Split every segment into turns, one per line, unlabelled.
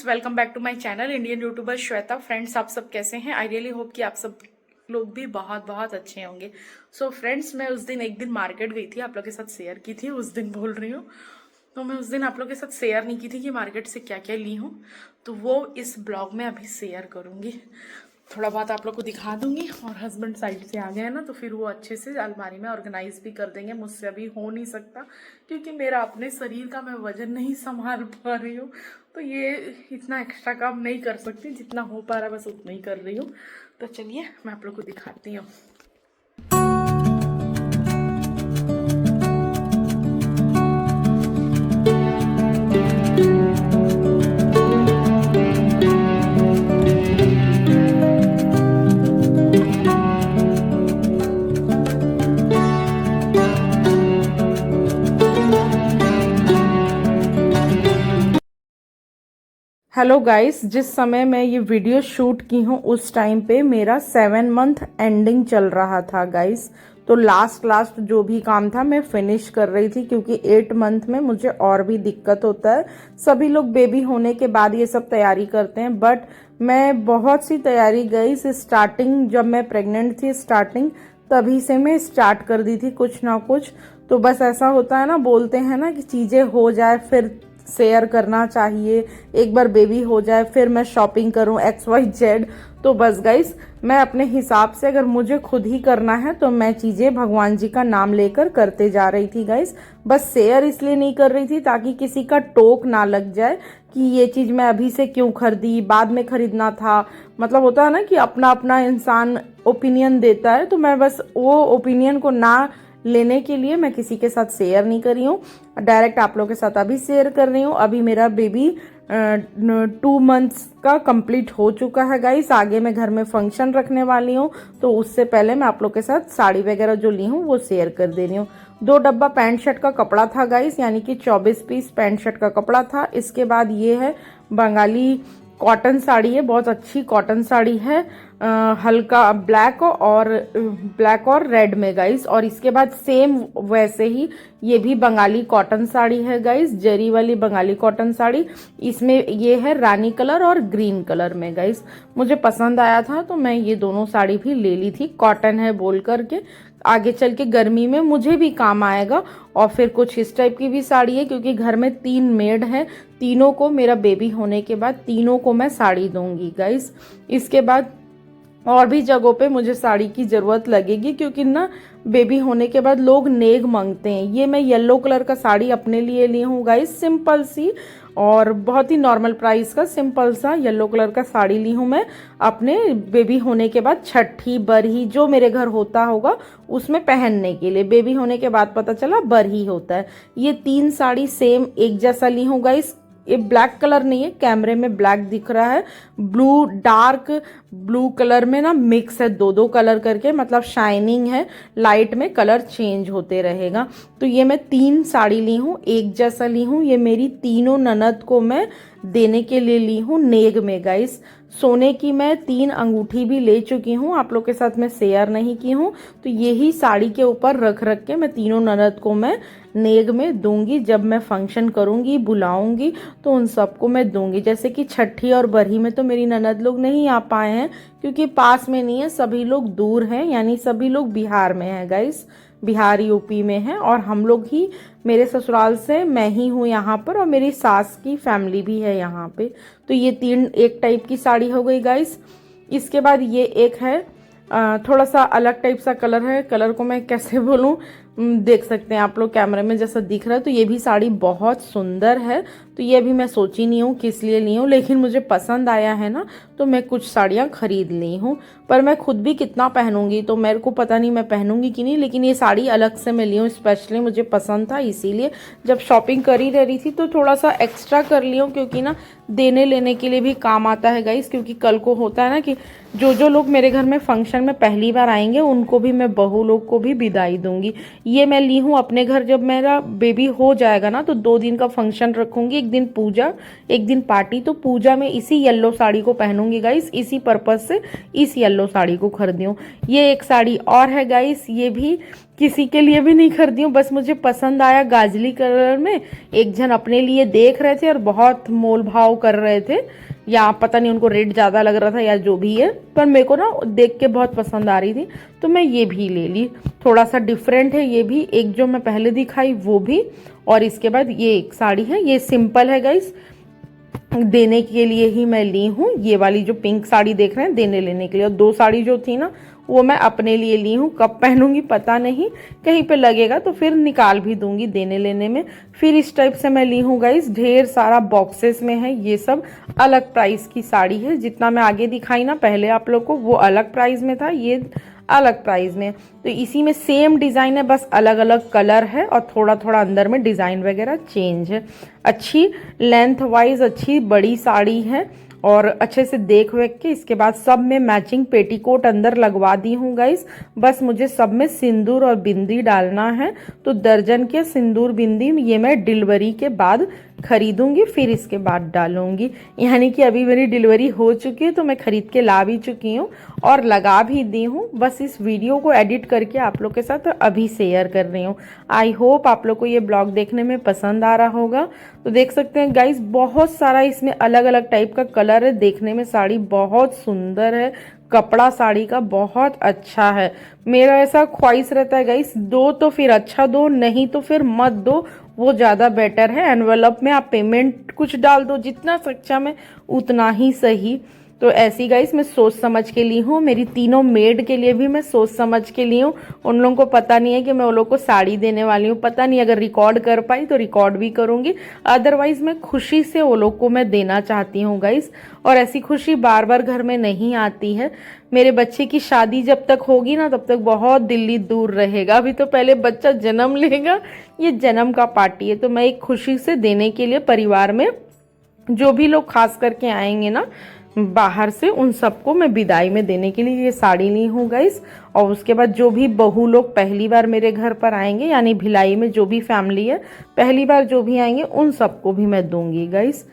Welcome back to my channel Indian YouTuber Shweta. Friends, आप सब कैसे हैं? आई रियली होप कि आप सब लोग भी बहुत बहुत अच्छे होंगे। सो फ्रेंड्स, मैं उस दिन एक दिन मार्केट गई थी, आप लोग के साथ शेयर की थी, उस दिन बोल रही हूँ। तो मैं उस दिन आप लोग के साथ शेयर नहीं की थी कि मार्केट से क्या क्या ली हूँ, तो वो इस ब्लॉग में अभी शेयर करूँगी। थोड़ा बहुत आप लोग को दिखा दूंगी। और हस्बैंड साइड से आ गए हैं ना, तो फिर वो अच्छे से अलमारी में ऑर्गेनाइज भी कर देंगे। मुझसे अभी हो नहीं सकता क्योंकि मेरा अपने शरीर का मैं वजन नहीं संभाल पा रही हूँ, तो ये इतना एक्स्ट्रा काम नहीं कर सकती। जितना हो पा रहा है बस उतना ही कर रही हूँ। तो चलिए मैं आप लोग को दिखाती हूँ। हेलो गाइस, जिस समय मैं ये वीडियो शूट की हूँ उस टाइम पे मेरा 7 मंथ एंडिंग चल रहा था गाइस। तो लास्ट जो भी काम था मैं फिनिश कर रही थी, क्योंकि 8 मंथ में मुझे और भी दिक्कत होता है। सभी लोग बेबी होने के बाद ये सब तैयारी करते हैं, बट मैं बहुत सी तैयारी गाइस स्टार्टिंग जब मैं प्रेग्नेंट थी, स्टार्टिंग तभी से मैं स्टार्ट कर दी थी कुछ ना कुछ। तो बस ऐसा होता है ना, बोलते हैं ना कि चीजें हो जाए फिर शेयर करना चाहिए। एक बार बेबी हो जाए फिर मैं शॉपिंग करूं XYZ। तो बस गाइस, मैं अपने हिसाब से अगर मुझे खुद ही करना है तो मैं चीजें भगवान जी का नाम लेकर करते जा रही थी गाइस। बस शेयर इसलिए नहीं कर रही थी ताकि किसी का टोक ना लग जाए कि ये चीज मैं अभी से क्यों खरीदी, बाद में खरीदना था। मतलब होता है ना कि अपना अपना इंसान ओपिनियन देता है, तो मैं बस वो ओपिनियन को ना लेने के लिए मैं किसी के साथ शेयर नहीं कर रही हूँ। डायरेक्ट आप लोगों के साथ अभी शेयर कर रही हूँ। अभी मेरा बेबी 2 मंथ्स का कंप्लीट हो चुका है गाइस। आगे मैं घर में फंक्शन रखने वाली हूँ, तो उससे पहले मैं आप लोग के साथ साड़ी वगैरह जो ली हूँ वो शेयर कर दे रही हूँ। 2 डब्बा पैंट शर्ट का कपड़ा था गाइस, यानी कि 24 पीस पैंट शर्ट का कपड़ा था। इसके बाद ये है बंगाली कॉटन साड़ी है, बहुत अच्छी कॉटन साड़ी है, हल्का ब्लैक और रेड में गाइस। और इसके बाद सेम वैसे ही ये भी बंगाली कॉटन साड़ी है गाइस, जरी वाली बंगाली कॉटन साड़ी। इसमें ये है रानी कलर और ग्रीन कलर में गाइस। मुझे पसंद आया था तो मैं ये दोनों साड़ी भी ले ली थी, कॉटन है बोल करके। आगे चल के गर्मी में मुझे भी काम आएगा। और फिर कुछ इस टाइप की भी साड़ी है, क्योंकि घर में 3 मेड है, तीनों को मेरा बेबी होने के बाद तीनों को मैं साड़ी दूंगी गाइस। इसके बाद और भी जगहों पे मुझे साड़ी की ज़रूरत लगेगी, क्योंकि ना बेबी होने के बाद लोग नेग मांगते हैं। ये मैं येलो कलर का साड़ी अपने लिए ली हूँ गाइस, सिंपल सी और बहुत ही नॉर्मल प्राइस का सिंपल सा येलो कलर का साड़ी ली हूँ मैं अपने बेबी होने के बाद छठी बरही जो मेरे घर होता होगा उसमें पहनने के लिए। बेबी होने के बाद पता चला बरही होता है। ये 3 साड़ी सेम एक जैसा ली हूँ गाइस। ये ब्लैक कलर नहीं है, कैमरे में ब्लैक दिख रहा है, ब्लू डार्क ब्लू कलर में ना मिक्स है, 2 कलर करके, मतलब शाइनिंग है, लाइट में कलर चेंज होते रहेगा। तो ये मैं 3 साड़ी ली हूँ, एक जैसा ली हूँ। ये मेरी तीनों ननद को मैं देने के लिए ली हूँ नेग में गाइस। सोने की मैं 3 अंगूठी भी ले चुकी हूँ, आप लोग के साथ मैं शेयर नहीं की हूँ। तो यही साड़ी के ऊपर रख रख के मैं तीनों ननद को मैं नेग में दूंगी। जब मैं फंक्शन करूंगी, बुलाऊंगी, तो उन सबको मैं दूंगी। जैसे कि छठी और बरही में तो मेरी ननद लोग नहीं आ पाए हैं, क्योंकि पास में नहीं है, सभी लोग दूर हैं, यानी सभी लोग बिहार में हैं गाइस, बिहार यूपी में है। और हम लोग ही, मेरे ससुराल से मैं ही हूँ यहाँ पर, और मेरी सास की फैमिली भी है यहाँ पे। तो ये 3 एक टाइप की साड़ी हो गई गाइस। इसके बाद ये एक है थोड़ा सा अलग टाइप सा कलर है, कलर को मैं कैसे बोलूँ, देख सकते हैं आप लोग कैमरे में जैसा दिख रहा है। तो ये भी साड़ी बहुत सुंदर है। तो ये भी मैं सोची नहीं हूँ किस लिए ली हूँ, लेकिन मुझे पसंद आया है ना, तो मैं कुछ साड़ियाँ खरीद ली हूँ। पर मैं खुद भी कितना पहनूंगी तो मेरे को पता नहीं मैं पहनूंगी कि नहीं, लेकिन ये साड़ी अलग से मैं ली हूँ, स्पेशली मुझे पसंद था, इसीलिए जब शॉपिंग कर ही रही थी तो थोड़ा सा एक्स्ट्रा कर ली हूँ, क्योंकि ना देने लेने के लिए भी काम आता है गाइस। क्योंकि कल को होता है ना कि जो लोग मेरे घर में फंक्शन में पहली बार आएंगे उनको भी मैं बहू लोग को भी विदाई दूंगी। ये मैं ली हूँ अपने घर, जब मेरा बेबी हो जाएगा ना तो 2 दिन का फंक्शन रखूंगी, एक दिन पूजा एक दिन पार्टी। तो पूजा में इसी येलो साड़ी को पहनूंगी गाइस, इसी पर्पज से इस येलो साड़ी को खरीदी हूँ। ये एक साड़ी और है गाइस, ये भी किसी के लिए भी नहीं खरीदी हूँ, बस मुझे पसंद आया गाजली कलर में। एक जन अपने लिए देख रहे थे और बहुत मोल भाव कर रहे थे, या पता नहीं उनको रेट ज़्यादा लग रहा था या जो भी है, पर मेरे को ना देख के बहुत पसंद आ रही थी तो मैं ये भी ले ली। थोड़ा सा डिफरेंट है ये भी, एक जो मैं पहले दिखाई वो भी, और इसके बाद ये एक साड़ी है, ये सिंपल है गाइस, देने के लिए ही मैं ली हूँ। ये वाली जो पिंक साड़ी देख रहे हैं देने लेने के लिए, और 2 साड़ी जो थी ना वो मैं अपने लिए ली हूँ। कब पहनूंगी पता नहीं, कहीं पे लगेगा तो फिर निकाल भी दूंगी देने लेने में। फिर इस टाइप से मैं ली हूँ गाइस, ढेर सारा बॉक्सेस में है, ये सब अलग प्राइस की साड़ी है। जितना मैं आगे दिखाई ना पहले आप लोग को वो अलग प्राइस में था, ये अलग प्राइस में। तो इसी में सेम डिज़ाइन है, बस अलग अलग कलर है और थोड़ा थोड़ा अंदर में डिज़ाइन वगैरह चेंज है। अच्छी लेंथ वाइज अच्छी बड़ी साड़ी है, और अच्छे से देख वेख के इसके बाद सब में मैचिंग पेटीकोट अंदर लगवा दी हूँ गाइस। बस मुझे सब में सिंदूर और बिंदी डालना है, तो दर्जन के सिंदूर बिंदी ये मैं डिलीवरी के बाद खरीदूंगी, फिर इसके बाद डालूंगी। यानी कि अभी मेरी डिलीवरी हो चुकी है तो मैं खरीद के ला भी चुकी हूँ और लगा भी दी हूँ। बस इस वीडियो को एडिट करके आप लोग के साथ अभी शेयर कर रही हूँ। आई होप आप लोग को ये ब्लॉग देखने में पसंद आ रहा होगा। तो देख सकते हैं गाइस, बहुत सारा इसमें अलग अलग टाइप का कलर है। देखने में साड़ी बहुत सुंदर है, कपड़ा साड़ी का बहुत अच्छा है। मेरा ऐसा ख्वाहिश रहता है गाइस, दो तो फिर अच्छा दो, नहीं तो फिर मत दो, वो ज़्यादा बेटर है। एनवेलप में आप पेमेंट कुछ डाल दो, जितना सक्षम है उतना ही सही। तो ऐसी गाइस मैं सोच समझ के ली हूँ। मेरी तीनों मेड के लिए भी मैं सोच समझ के ली हूँ। उन लोगों को पता नहीं है कि मैं उन लोगों को साड़ी देने वाली हूँ, पता नहीं, अगर रिकॉर्ड कर पाई तो रिकॉर्ड भी करूँगी, अदरवाइज मैं खुशी से वो लोग को मैं देना चाहती हूँ गाइस। और ऐसी खुशी बार बार घर में नहीं आती है। मेरे बच्चे की शादी जब तक होगी ना तब तक बहुत दिल्ली दूर रहेगा। अभी तो पहले बच्चा जन्म लेगा, ये जन्म का पार्टी है। तो मैं एक खुशी से देने के लिए परिवार में जो भी लोग खास करके आएंगे ना बाहर से, उन सबको मैं विदाई में देने के लिए ये साड़ी ली हूँ गाइस। और उसके बाद जो भी बहू लोग पहली बार मेरे घर पर आएंगे, यानी भिलाई में जो भी फैमिली है पहली बार जो भी आएंगे उन सबको भी मैं दूंगी गाइस।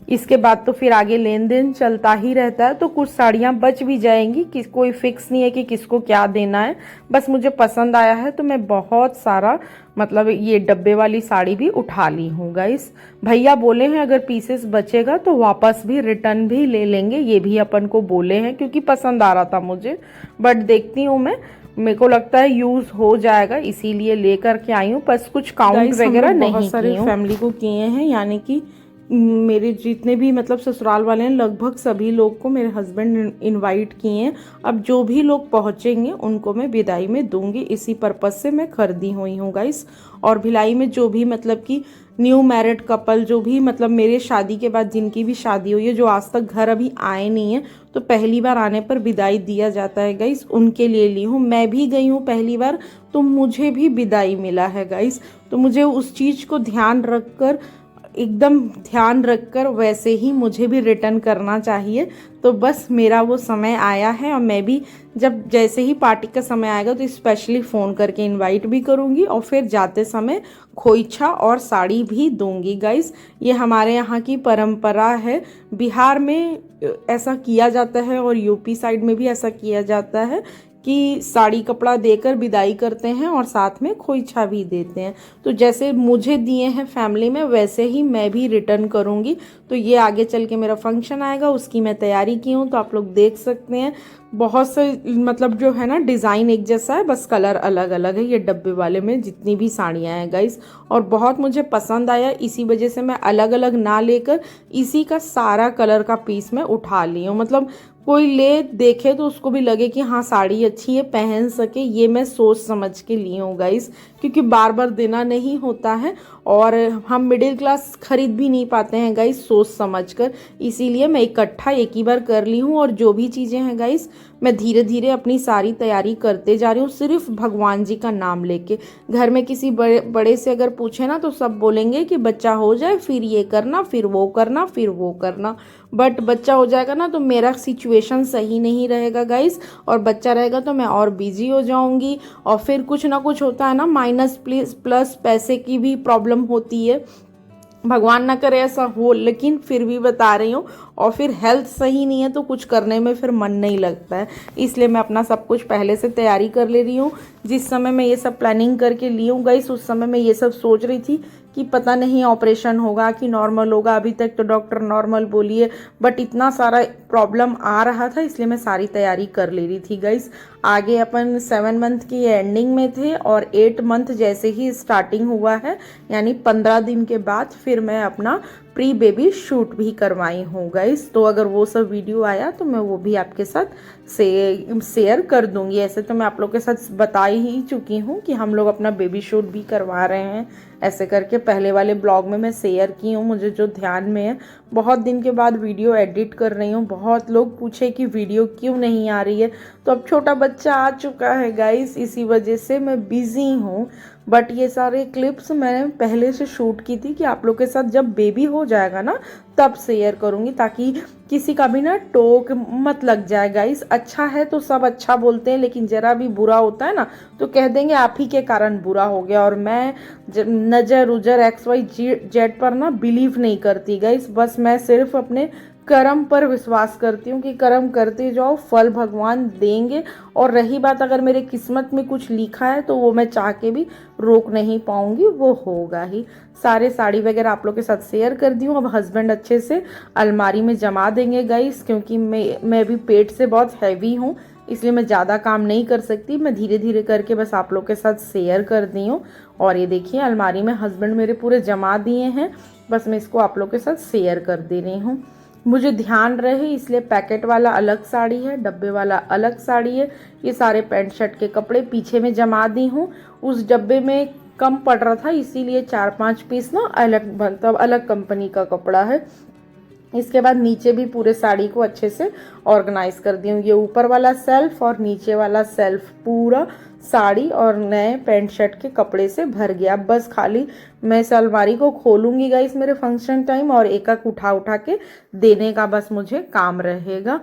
इसके बाद तो फिर आगे लेन देन चलता ही रहता है, तो कुछ साड़ियाँ बच भी जाएंगी, किस कोई फिक्स नहीं है कि किसको क्या देना है। बस मुझे पसंद आया है तो मैं बहुत सारा मतलब ये डब्बे वाली साड़ी भी उठा ली हूँ गाइस। भैया बोले हैं अगर पीसेस बचेगा तो वापस भी रिटर्न भी ले लेंगे, ये भी अपन को बोले हैं, क्योंकि पसंद आ रहा था मुझे। बट देखती हूँ मैं, मेरे को लगता है यूज हो जाएगा, इसीलिए लेकर के आई हूँ। बस कुछ काउंट वगैरह नहीं, बहुत सारे फैमिली को किए हैं, यानी कि मेरे जितने भी मतलब ससुराल वाले हैं लगभग सभी लोग को मेरे हस्बैंड इनवाइट किए हैं। अब जो भी लोग पहुंचेंगे उनको मैं विदाई में दूंगी, इसी पर्पज से मैं खरीदी हुई हूँ गाइस। और भिलाई में जो भी मतलब कि न्यू मैरिड कपल जो भी मतलब मेरे शादी के बाद जिनकी भी शादी हुई है, जो आज तक घर अभी आए नहीं है, तो पहली बार आने पर विदाई दिया जाता है गाइस, उनके लिए ली हूँ। मैं भी गई हूँ पहली बार तो मुझे भी विदाई मिला है गाइस। तो मुझे उस चीज़ को ध्यान रखकर, एकदम ध्यान रखकर वैसे ही मुझे भी रिटर्न करना चाहिए। तो बस मेरा वो समय आया है, और मैं भी जब जैसे ही पार्टी का समय आएगा तो स्पेशली फ़ोन करके इनवाइट भी करूँगी, और फिर जाते समय खोइछा और साड़ी भी दूंगी गाइस। ये हमारे यहाँ की परंपरा है, बिहार में ऐसा किया जाता है और यूपी साइड में भी ऐसा किया जाता है कि साड़ी कपड़ा देकर विदाई करते हैं और साथ में खोइछा भी देते हैं। तो जैसे मुझे दिए हैं फैमिली में वैसे ही मैं भी रिटर्न करूँगी। तो ये आगे चल के मेरा फंक्शन आएगा, उसकी मैं तैयारी की हूँ, तो आप लोग देख सकते हैं। बहुत से मतलब जो है ना डिज़ाइन एक जैसा है, बस कलर अलग अलग है ये डब्बे वाले में जितनी भी साड़ियाँ हैं गाइस। और बहुत मुझे पसंद आया, इसी वजह से मैं अलग अलग ना लेकर इसी का सारा कलर का पीस मैं उठा ली हूँ। मतलब कोई ले देखे तो उसको भी लगे कि हाँ साड़ी अच्छी है, पहन सके, ये मैं सोच समझ के ली हूँ गाइस। क्योंकि बार बार देना नहीं होता है और हम मिडिल क्लास खरीद भी नहीं पाते हैं गाइस सोच समझ कर, इसीलिए मैं इकट्ठा एक ही बार कर ली हूँ। और जो भी चीज़ें हैं गाइस मैं धीरे धीरे अपनी सारी तैयारी करते जा रही हूँ, सिर्फ भगवान जी का नाम लेके। घर में किसी बड़े से अगर पूछे ना तो सब बोलेंगे कि बच्चा हो जाए फिर ये करना, फिर वो करना, फिर वो करना। बट बच्चा हो जाएगा ना तो मेरा सिचुएशन सही नहीं रहेगा गाइस, और बच्चा रहेगा तो मैं और बिजी हो जाऊंगी, और फिर कुछ ना कुछ होता है ना, माइनस प्लस पैसे की भी प्रॉब्लम होती है। भगवान ना करे ऐसा हो, लेकिन फिर भी बता रही हूँ। और फिर हेल्थ सही नहीं है तो कुछ करने में फिर मन नहीं लगता है, इसलिए मैं अपना सब कुछ पहले से तैयारी कर ले रही हूँ। जिस समय मैं ये सब प्लानिंग करके ली हूँ गाइस, उस समय मैं ये सब सोच रही थी कि पता नहीं ऑपरेशन होगा कि नॉर्मल होगा। अभी तक तो डॉक्टर नॉर्मल बोली है, बट इतना सारा प्रॉब्लम आ रहा था, इसलिए मैं सारी तैयारी कर ले रही थी गाइस। आगे अपन 7 मंथ की एंडिंग में थे और 8 मंथ जैसे ही स्टार्टिंग हुआ है, यानी 15 दिन के बाद फिर मैं अपना प्री बेबी शूट भी करवाई हूँ गाइस। तो अगर वो सब वीडियो आया तो मैं वो भी आपके साथ शेयर कर दूंगी। ऐसे तो मैं आप लोग के साथ बता ही चुकी हूँ कि हम लोग अपना बेबी शूट भी करवा रहे हैं, ऐसे करके पहले वाले ब्लॉग में मैं शेयर की हूँ, मुझे जो ध्यान में है। बहुत दिन के बाद वीडियो एडिट कर रही हूँ। बहुत लोग पूछे कि वीडियो क्यों नहीं आ रही है, तो अब छोटा बच्चा आ चुका है गाइस, इसी वजह से मैं बिजी हूँ। बट ये सारे क्लिप्स मैंने पहले से शूट की थी कि आप लोग के साथ जब बेबी हो जाएगा ना तब शेयर करूँगी, ताकि किसी का भी ना टोक मत लग जाए गाइस। अच्छा है तो सब अच्छा बोलते हैं, लेकिन जरा भी बुरा होता है ना तो कह देंगे आप ही के कारण बुरा हो गया। और मैं नज़र उजर XYZ पर ना बिलीव नहीं करती गाइस। बस मैं सिर्फ अपने कर्म पर विश्वास करती हूँ कि कर्म करते जाओ, फल भगवान देंगे। और रही बात अगर मेरे किस्मत में कुछ लिखा है तो वो मैं चाह के भी रोक नहीं पाऊंगी, वो होगा ही। सारे साड़ी वगैरह आप लोग के साथ शेयर कर दी हूँ। अब हस्बैंड अच्छे से अलमारी में जमा देंगे गाइस, क्योंकि मैं भी पेट से बहुत हैवी हूँ, इसलिए मैं ज़्यादा काम नहीं कर सकती। मैं धीरे धीरे करके बस आप लोग के साथ शेयर कर दी हूँ। और ये देखिए अलमारी में हस्बैंड मेरे पूरे जमा दिए हैं, बस मैं इसको आप लोग के साथ शेयर कर दे रही हूँ। मुझे ध्यान रहे इसलिए पैकेट वाला अलग साड़ी है, डब्बे वाला अलग साड़ी है। ये सारे पैंट शर्ट के कपड़े पीछे में जमा दी हूँ। उस डब्बे में कम पड़ रहा था, इसीलिए 4-5 पीस ना अलग, मतलब अलग कंपनी का कपड़ा है। इसके बाद नीचे भी पूरे साड़ी को अच्छे से ऑर्गेनाइज कर दी हूँ। ये ऊपर वाला सेल्फ और नीचे वाला सेल्फ पूरा साड़ी और नए पैंट शर्ट के कपड़े से भर गया। बस खाली मैं इस अलमारी को खोलूंगी गाइस मेरे फंक्शन टाइम, और एक एक उठा उठा के देने का बस मुझे काम रहेगा।